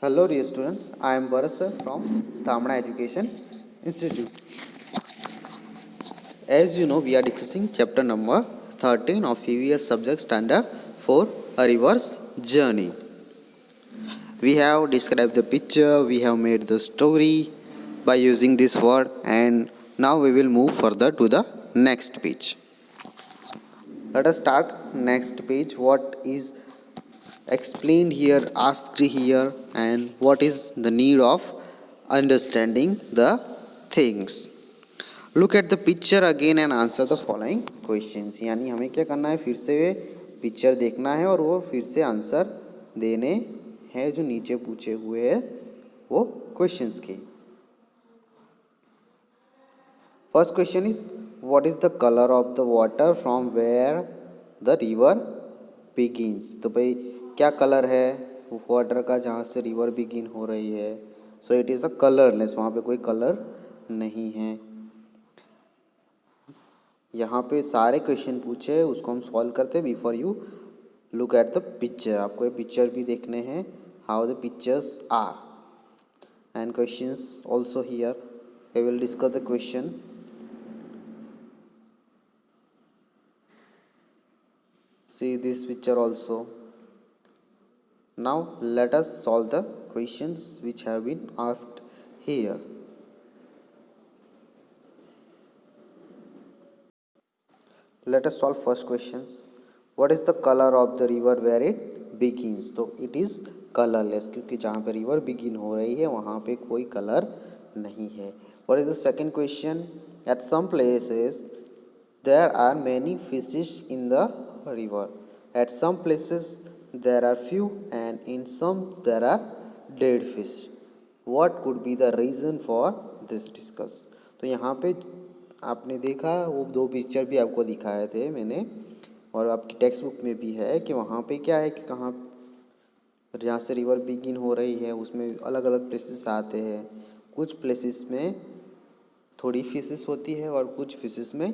Hello dear student, I am Bharat sir from Thamna Education Institute. As you know, we are discussing chapter number 13 of EVS subject standard 4, a river's journey. We have described the picture, we have made the story by using this word, and now we will move further to the next page. Let us start next page. What is explained here, asked here, and what is the need of understanding the things. Look at the picture again and answer the following questions. यानी हमें क्या करना है, फिर से picture देखना है और वो फिर से आंसर देने हैं जो नीचे पूछे हुए हैं वो क्वेश्चंस के. First question is what is the colour of the water from where the river begins. तो भाई क्या कलर है वाटर का जहाँ से रिवर बिगिन हो रही है. So it is a colourless, वहाँ पे कोई कलर नहीं है. यहाँ पे सारे क्वेश्चन पूछे उसको हम सॉल्व करते हैं. Before you look at the picture, आपको ये पिक्चर भी देखने हैं, how the pictures are and questions also here. I will discuss the question. See this picture also. Now let us solve the questions which have been asked here. Let us solve first questions. What is the color of the river where it begins? तो it is colorless, क्योंकि जहाँ पे river begin हो रही है वहाँ पे कोई color नहीं है. What is the second question? At some places there are many fishes in the river. At some places there are few and in some there are dead fish. What could be the reason for this? Discuss. तो यहाँ पे आपने देखा वो दो picture भी आपको दिखाए थे मैंने और आपकी टेक्स्ट बुक में भी है कि वहाँ पे क्या है कि कहाँ जहाँ से रिवर बिगिन हो रही है उसमें अलग अलग प्लेसेस आते हैं. कुछ प्लेसेस में थोड़ी फिशेस होती है और कुछ फिशेस में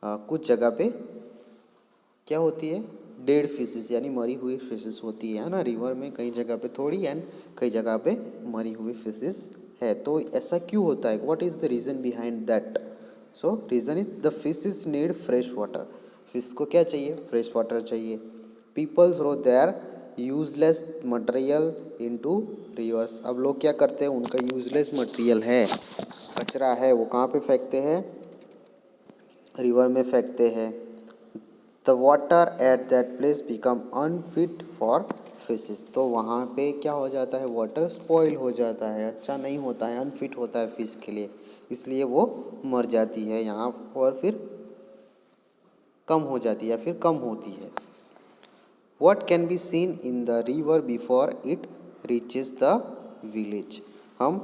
कुछ जगह पे क्या होती है, डेड फिशेस यानी मरी हुई फिशेस होती है ना. रिवर में कई जगह पे थोड़ी एंड कई जगह पे मरी हुई फिशेस है. तो ऐसा क्यों होता है, what is the reason behind that. So reason is the fishes need fresh water. Fish को क्या चाहिए, फ्रेश वाटर चाहिए. People throw their useless material into rivers. अब लोग क्या करते हैं, उनका यूजलेस मटेरियल है, कचरा है, वो कहाँ पे फेंकते हैं, रिवर में फेंकते हैं. The water at that place become unfit for fishes. तो वहाँ पे क्या हो जाता है, वाटर स्पॉइल हो जाता है, अच्छा नहीं होता है, अनफिट होता है फिश के लिए, इसलिए वो मर जाती है यहाँ और फिर कम हो जाती है या फिर कम होती है. What can be seen in the river before it reaches the village? हम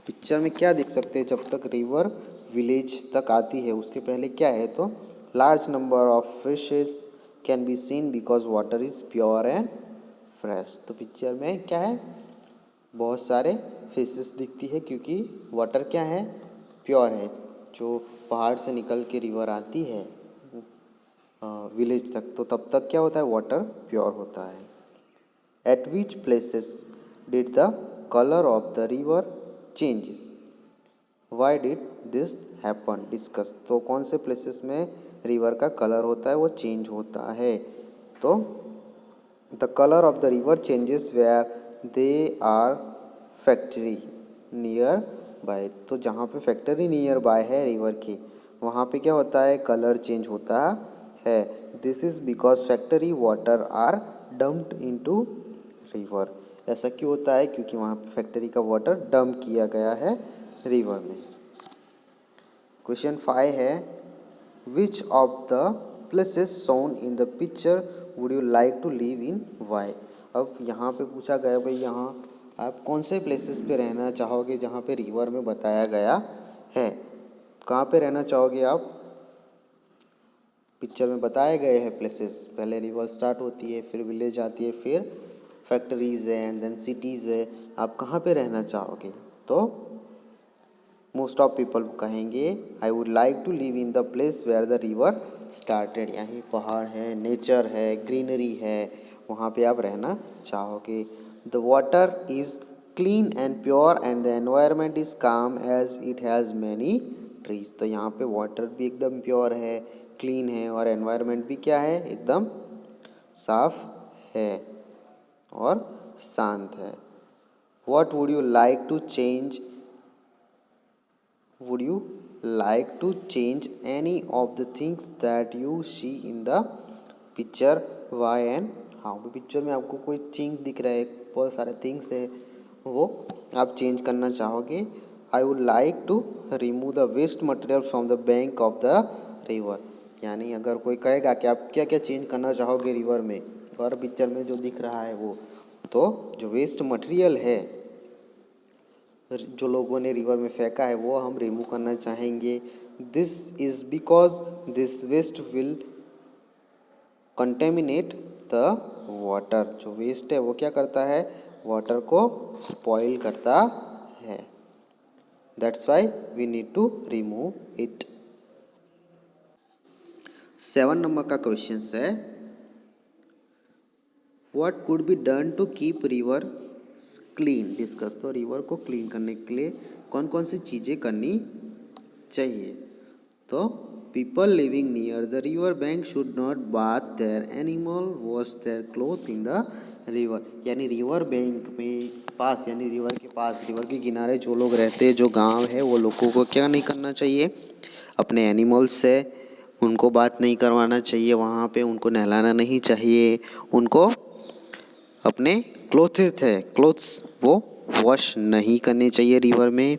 पिक्चर में क्या देख सकते हैं जब तक रिवर विलेज तक आती है उसके पहले क्या है. तो large number of fishes can be seen because water is pure and fresh. तो पिक्चर में क्या है, बहुत सारे फिशेस दिखती है क्योंकि वाटर क्या है, प्योर है. जो पहाड़ से निकल के रिवर आती है विलेज तक, तो तब तक क्या होता है, वाटर प्योर होता है. Eight which places did the colour of the river changes. Why did this happen. Discuss. तो कौन से प्लेसेस में रिवर का कलर होता है, वो चेंज होता है. तो the colour of the river changes where they are factory nearby. तो जहाँ पे फैक्ट्री नियर बाय है रिवर की, वहाँ पे क्या होता है, कलर चेंज होता है. This is because factory water are dumped into river. ऐसा क्यों होता है, क्योंकि वहाँ पे फैक्ट्री का वाटर डंप किया गया है रिवर में. क्वेश्चन 5 है which of the places shown in the picture would you like to live in why. अब यहाँ पे पूछा गया भाई यहाँ आप कौन से प्लेसेस पे रहना चाहोगे जहाँ पे रिवर में बताया गया है. कहाँ पे रहना चाहोगे आप, पिक्चर में बताए गए हैं प्लेसेस. पहले रिवर स्टार्ट होती है, फिर विलेज आती है, फिर फैक्ट्रीज है एंड देन सिटीज़ है. आप कहाँ पे रहना चाहोगे. तो मोस्ट ऑफ पीपल कहेंगे I would like to live in the place where the river started. यहाँ पहाड़ है, नेचर है, ग्रीनरी है, वहाँ पे आप रहना चाहोगे. The water is clean and pure and the environment is calm as it has many trees. तो यहाँ पे वाटर भी एकदम प्योर है, क्लीन है और एनवायरनमेंट भी क्या है, एकदम साफ है और शांत है। What would you like to change? Would you like to change any of the things that you see in the picture? Why and how? तो पिक्चर में आपको कोई चीज दिख रहा है, बहुत सारे थिंग्स है, वो आप चेंज करना चाहोगे। I would like to remove the waste material from the bank of the river. यानी अगर कोई कहेगा कि आप क्या क्या चेंज करना चाहोगे रिवर में, और पिक्चर में जो दिख रहा है वो, तो जो वेस्ट मटेरियल है जो लोगों ने रिवर में फेंका है वो हम रिमूव करना चाहेंगे। This is because this waste will contaminate the water. जो वेस्ट है वो क्या करता है, वाटर को स्पॉइल करता है। That's why we need to remove it. 7 number का क्वेश्चन है, what could be done to keep river clean. Discuss. तो रिवर को क्लीन करने के लिए कौन कौन सी चीज़ें करनी चाहिए। तो people living near the river bank should not bath their animal, wash their cloth in the river. यानी रिवर बैंक में पास, यानी रिवर के पास, रिवर के किनारे जो लोग रहते हैं, जो गांव है, वो लोगों को क्या नहीं करना चाहिए, अपने एनिमल्स से उनको बात नहीं करवाना चाहिए, वहाँ पे उनको नहलाना नहीं चाहिए, उनको अपने क्लोथ्स वो वॉश नहीं करने चाहिए रिवर में।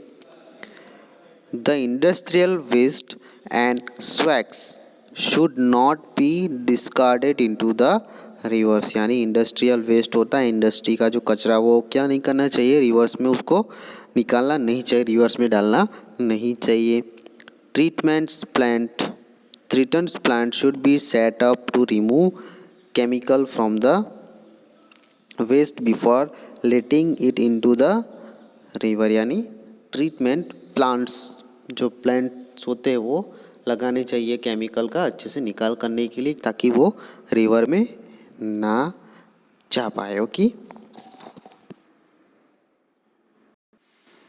The industrial waste and swags should not be discarded into the rivers. यानी इंडस्ट्रियल वेस्ट होता है, इंडस्ट्री का जो कचरा, वो क्या नहीं करना चाहिए, रिवर्स में उसको निकालना नहीं चाहिए, रिवर्स में डालना नहीं चाहिए। Treatments plant should be set up to remove chemical from the waste before letting it into the river. यानी ट्रीटमेंट प्लांट्स, जो प्लांट्स होते हैं वो लगाने चाहिए केमिकल का अच्छे से निकाल करने के लिए, ताकि वो रिवर में ना जा पाए। Okay,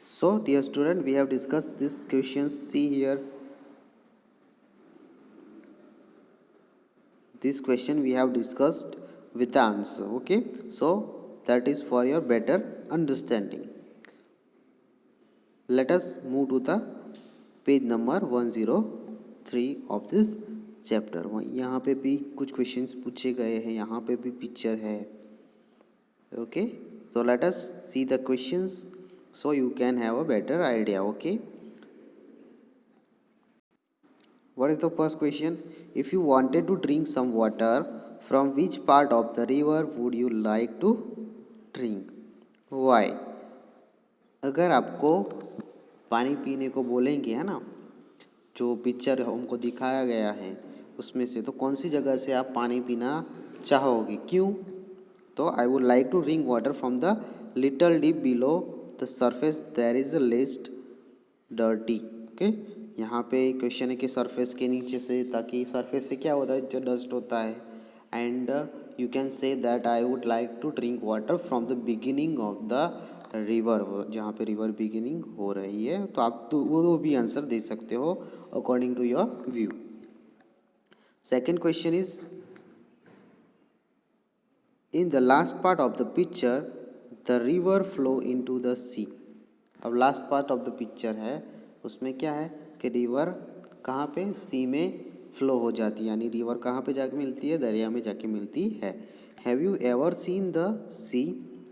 so dear student, we have discuss this question. See here, this question we have discussed with the answer. Okay, so that is for your better understanding. Let us move to the page number 103 of this chapter. यहाँ पे भी कुछ questions पूछे गए हैं, यहाँ पे भी picture है. Okay, so let us see the questions so you can have a better idea. Okay, what is the first question? If you wanted to drink some water, from which part of the river would you like to drink? Why? अगर आपको पानी पीने को बोलेंगे, है ना, जो picture हमको दिखाया गया है उसमें से, तो कौन सी जगह से आप पानी पीना चाहोगे, क्यों? तो I would like to drink water from the little deep below the surface there is a least dirty. Okay, यहाँ पे क्वेश्चन है कि सरफेस के नीचे से, ताकि सरफेस पे क्या होता है, जो डस्ट होता है। And you can say that I would like to drink water from the beginning of the river, जहाँ पे रिवर बिगिनिंग हो रही है। तो आप तो वो भी आंसर दे सकते हो according to your view. Second question is, in the last part of the picture the river flow into the sea. अब last part of the picture है, उसमें क्या है कि रिवर कहाँ पे, सी में फ्लो हो जाती है। यानी रिवर कहाँ पे जाके मिलती है, दरिया में जाके मिलती है। Have you ever seen the sea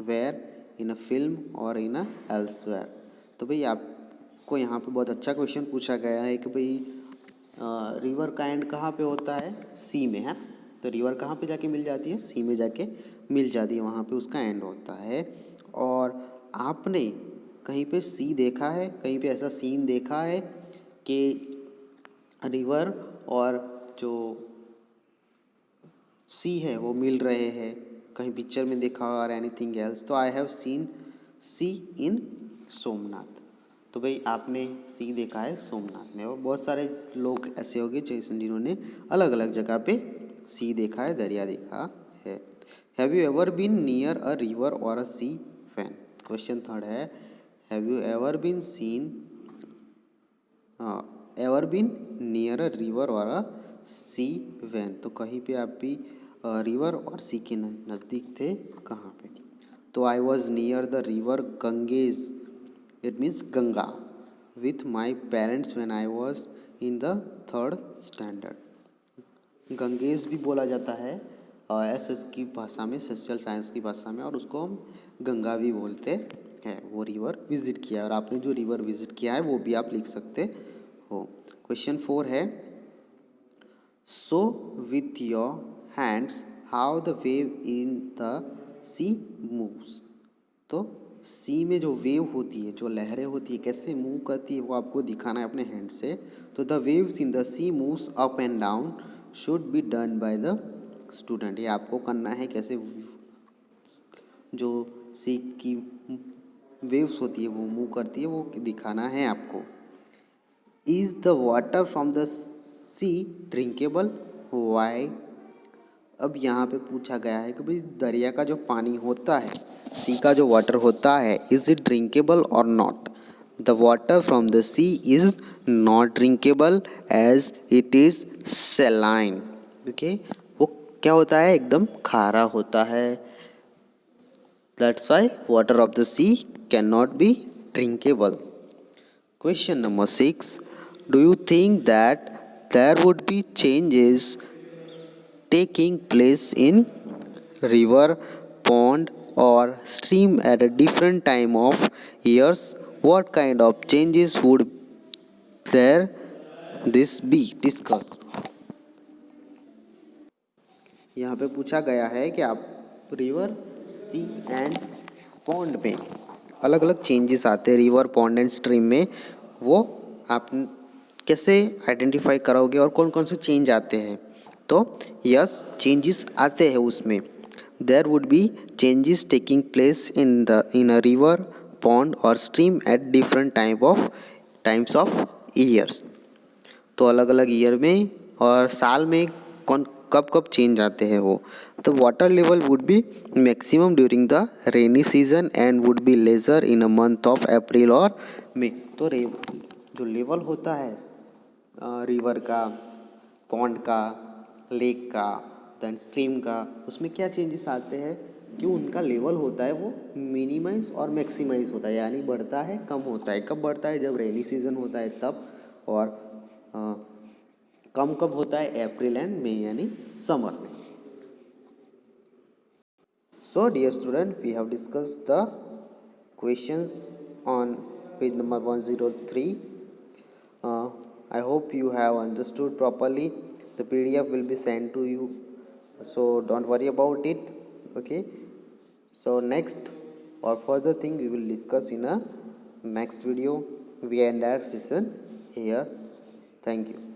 where, in a film और इन अ एल्सवेयर। तो भाई आपको यहाँ पे बहुत अच्छा क्वेश्चन पूछा गया है कि भाई रिवर का एंड कहाँ पे होता है, सी में, है। तो रिवर कहाँ पे जाके मिल जाती है, सी में जाके मिल जाती है, वहाँ पे उसका एंड होता है। और आपने कहीं पे सी देखा है, कहीं पे ऐसा सीन देखा है कि रिवर और जो सी है वो मिल रहे हैं, कहीं पिक्चर में देखा और एनीथिंग एल्स? तो आई हैव सीन सी इन सोमनाथ। तो भाई आपने सी देखा है सोमनाथ में, और बहुत सारे लोग ऐसे होंगे जिन्होंने अलग अलग जगह पे सी देखा है, दरिया देखा है। Have you ever been near a river और अ सी वैन। क्वेश्चन थर्ड है, have you ever been seen ever been near a river और अ सी वैन। तो कहीं पे आप भी रिवर और सी के नज़दीक थे, कहाँ पे? तो I was near the river Ganges, it means Ganga, with my parents when I was in the third standard. Ganges भी बोला जाता है एस एस की भाषा में, सोशल साइंस की भाषा में, और उसको हम गंगा भी बोलते हैं। वो रिवर विजिट किया, और आपने जो रिवर विजिट किया है वो भी आप लिख सकते हो। क्वेश्चन 4 है, show with your hands how the wave in the sea moves. तो सी में जो वेव होती है, जो लहरें होती है, कैसे मूव करती है वो आपको दिखाना है अपने हैंड से। तो the waves in the sea moves up and down should be done by the student. ये आपको करना है, कैसे जो सी की वेव्स होती है वो मूव करती है वो दिखाना है आपको। Is the water from the sea drinkable, why. अब यहाँ पे पूछा गया है कि भाई दरिया का जो पानी होता है, सी का जो वाटर होता है, इज़ इट ड्रिंकेबल और not. The water from the sea is not drinkable as it is saline. Okay, वो क्या होता है, एकदम खारा होता है। That's why water of the sea can not be drinkable. Question number 6. Do you think that there would be changes taking place in river, pond, or stream at a different time of years? What kind of changes would there this be? Discuss. यहाँ पे पूछा गया है कि आप river, C and pond में अलग अलग चेंजेस आते हैं, रिवर, पॉन्ड एंड स्ट्रीम में, वो आप कैसे आइडेंटिफाई करोगे और कौन कौन से चेंज आते हैं। तो यस, चेंजेस आते हैं उसमें। There would be changes taking place in a river, pond और stream at different times of years. तो अलग अलग ईयर में और साल में कौन कब कब चेंज आते हैं वो। तो water level would be maximum during the rainy season and would be lesser in a month of April और मई। तो जो लेवल होता है रिवर का, पॉन्ड का, लेक का, देन स्ट्रीम का, उसमें क्या चेंजेस आते हैं कि उनका लेवल होता है वो मिनिमाइज और मैक्सिमाइज होता है, यानी बढ़ता है, कम होता है। कब बढ़ता है, जब रेनी सीजन होता है तब, और कम कब होता है, अप्रैल एंड मई यानी समर में। So dear student, we have discuss the questions on page number 103. I hope you have understood properly. The PDF will be sent to you, so don't worry about it. Okay, so next or further thing we will discuss in a next video. We end our session here. Thank you.